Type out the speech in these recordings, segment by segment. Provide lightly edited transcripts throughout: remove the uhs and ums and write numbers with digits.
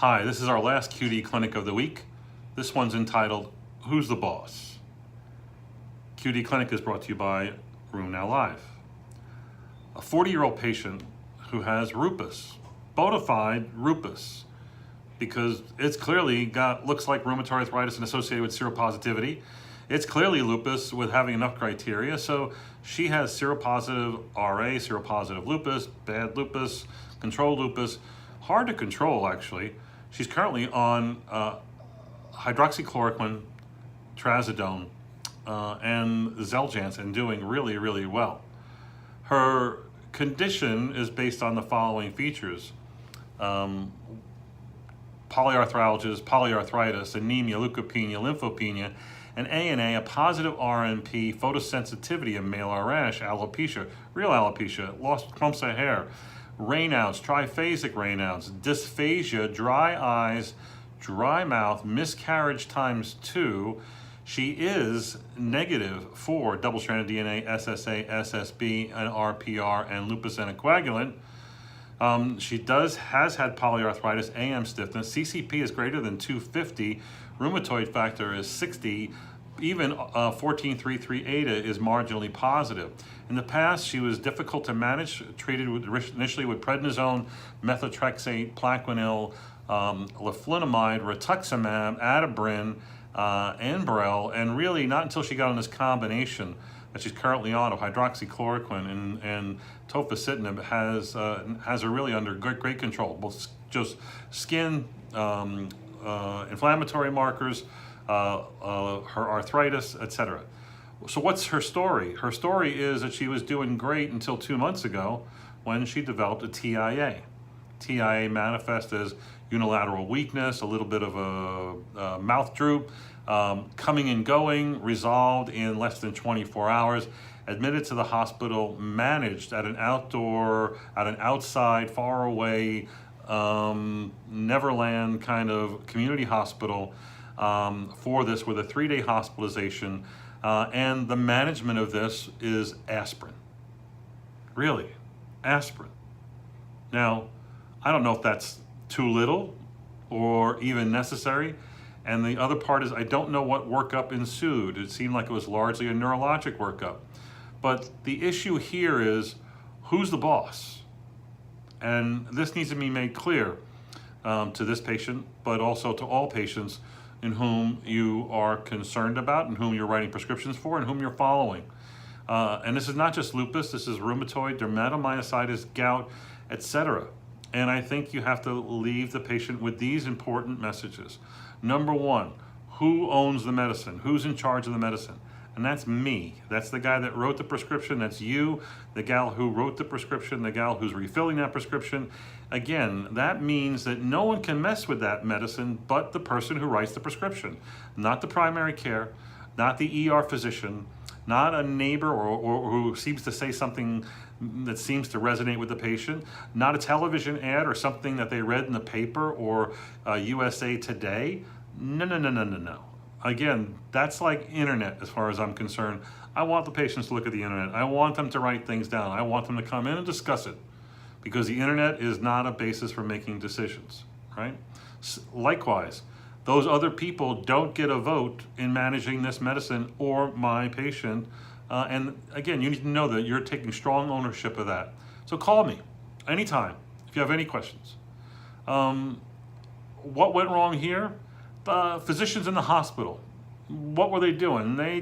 Hi, this is our last QD clinic of the week. This one's entitled, Who's the Boss? QD clinic is brought to you by Room Now Live. A 40-year-old patient who has lupus, bona fide lupus, because it's clearly looks like rheumatoid arthritis and associated with seropositivity. It's clearly lupus with having enough criteria. So she has seropositive RA, seropositive lupus, bad lupus, controlled lupus, hard to control actually. She's currently on hydroxychloroquine, trazodone, and Xeljanz and doing really, really well. Her condition is based on the following features. Polyarthralgias, polyarthritis, anemia, leukopenia, lymphopenia, and ANA, a positive RNP, photosensitivity, a malar rash, alopecia, real alopecia, lost clumps of hair, Raynaud's, triphasic Raynaud's, dysphagia, dry eyes, dry mouth, miscarriage ×2. She is negative for double-stranded DNA, SSA, SSB, and RPR, and lupus and a coagulant. She has had polyarthritis, AM stiffness, CCP is greater than 250, rheumatoid factor is 60, even 14-3-3 ADA is marginally positive. In the past, she was difficult to manage, treated initially with prednisone, methotrexate, Plaquenil, leflunomide, rituximab, Adabrin, Enbrel, and really not until she got on this combination that she's currently on of hydroxychloroquine and tofacitinib has her really under great control, both just skin, inflammatory markers, her arthritis, etc. So what's her story? Her story is that she was doing great until 2 months ago when she developed a TIA. TIA manifests as unilateral weakness, a little bit of a mouth droop, coming and going, resolved in less than 24 hours, admitted to the hospital, managed at an outside, far away, Neverland kind of community hospital for this with a 3-day hospitalization. And the management of this is aspirin. Really, aspirin. Now, I don't know if that's too little or even necessary. And the other part is I don't know what workup ensued. It seemed like it was largely a neurologic workup. But the issue here is who's the boss? And this needs to be made clear to this patient, but also to all patients in whom you are concerned about and whom you're writing prescriptions for and whom you're following. And this is not just lupus, this is rheumatoid, dermatomyositis, gout, etc. And I think you have to leave the patient with these important messages. Number one, who owns the medicine? Who's in charge of the medicine? And that's me. That's the guy that wrote the prescription. That's you, the gal who wrote the prescription, the gal who's refilling that prescription. Again, that means that no one can mess with that medicine but the person who writes the prescription. Not the primary care, not the ER physician, not a neighbor or who seems to say something that seems to resonate with the patient, not a television ad or something that they read in the paper or USA Today. No. Again, that's like internet as far as I'm concerned. I want the patients to look at the internet. I want them to write things down. I want them to come in and discuss it because the internet is not a basis for making decisions, right? Likewise, those other people don't get a vote in managing this medicine or my patient. And again, you need to know that you're taking strong ownership of that. So call me anytime if you have any questions. What went wrong here? Physicians in the hospital, what were they doing? They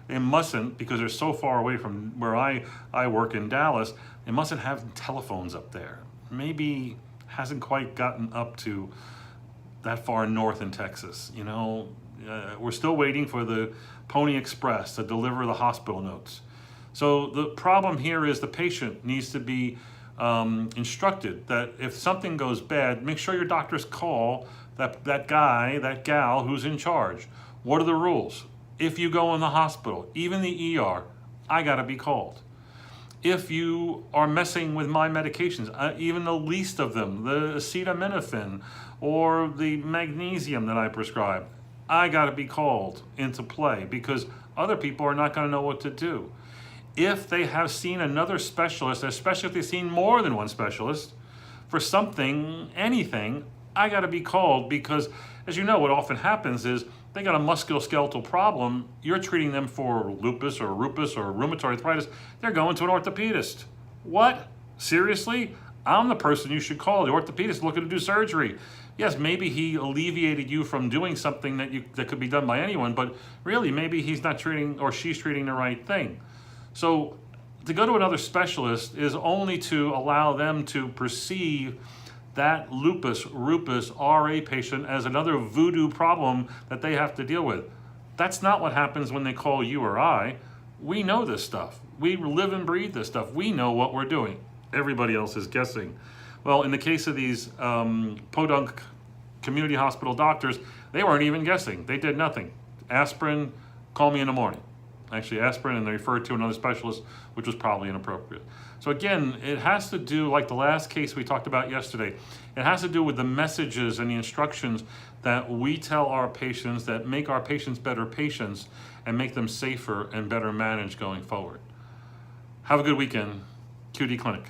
mustn't, because they're so far away from where I work in Dallas, they mustn't have telephones up there. Maybe hasn't quite gotten up to that far north in Texas. You know, we're still waiting for the Pony Express to deliver the hospital notes. So the problem here is the patient needs to be instructed that if something goes bad, make sure your doctors call that guy, that gal who's in charge. What are the rules? If you go in the hospital, even the ER, I gotta be called. If you are messing with my medications, even the least of them, the acetaminophen or the magnesium that I prescribe, I gotta be called into play because other people are not gonna know what to do. If they have seen another specialist, especially if they've seen more than one specialist, for something, anything, I got to be called because, as you know, what often happens is they got a musculoskeletal problem. You're treating them for lupus or rheumatoid arthritis. They're going to an orthopedist. What? Seriously? I'm the person you should call. The orthopedist looking to do surgery. Yes, maybe he alleviated you from doing something that could be done by anyone, but really maybe he's not treating or she's treating the right thing. So to go to another specialist is only to allow them to perceive that lupus RA patient as another voodoo problem that they have to deal with. That's not what happens when they call you or I. We know this stuff. We live and breathe this stuff. We know what we're doing. Everybody else is guessing. Well, in the case of these podunk community hospital doctors, they weren't even guessing. They did nothing. Aspirin, call me in the morning. Actually, aspirin, and they referred to another specialist, which was probably inappropriate. So again, it has to do, like the last case we talked about yesterday, it has to do with the messages and the instructions that we tell our patients that make our patients better patients and make them safer and better managed going forward. Have a good weekend. QD Clinic.